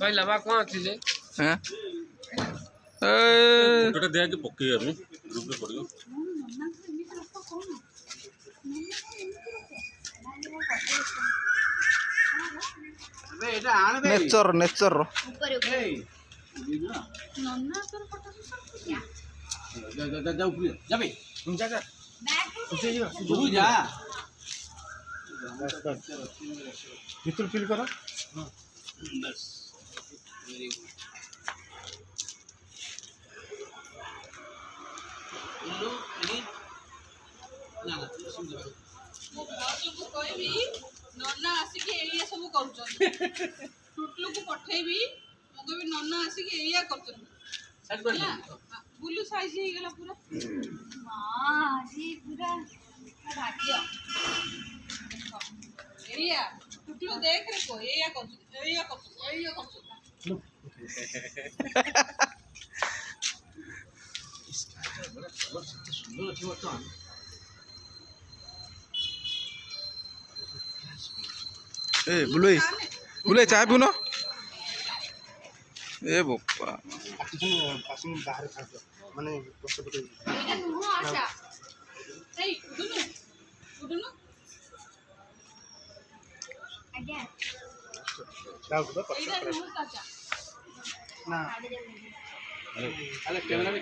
सही बा कौन अच्छी जे हैं फोटोटा दे आगे पके हम ग्रुप में पड़ियो अबे एटा आन बे नेचर नेचर ऊपर ऊपर ए नन्ना तोर फोटो क्या जा ऊपर जा बे तुम जा बैग उसे तू जा कितु फील करो बस वेरी गुड लो ये ना ना सुन जा मो भाजो को कहबी नन्ना आसी के एलिया सब करूछन टुटलू को पठेबी मो कहबी नन्ना आसी के एलिया करछन साइड कर बुलू साइज ही गेला पूरा मां जी पूरा भाग्य एलिया टुटलू देख रे को एलिया करछन सुंदर अच्छी बात ए बुले चाय पिउन ए बोपा पासिंग बाहर खा माने कष्ट पड़े एटा नुह आशा ए उडुनु अगेन डाउट तो एटा नुह चाचा ना आगे दे अरे कैमरा में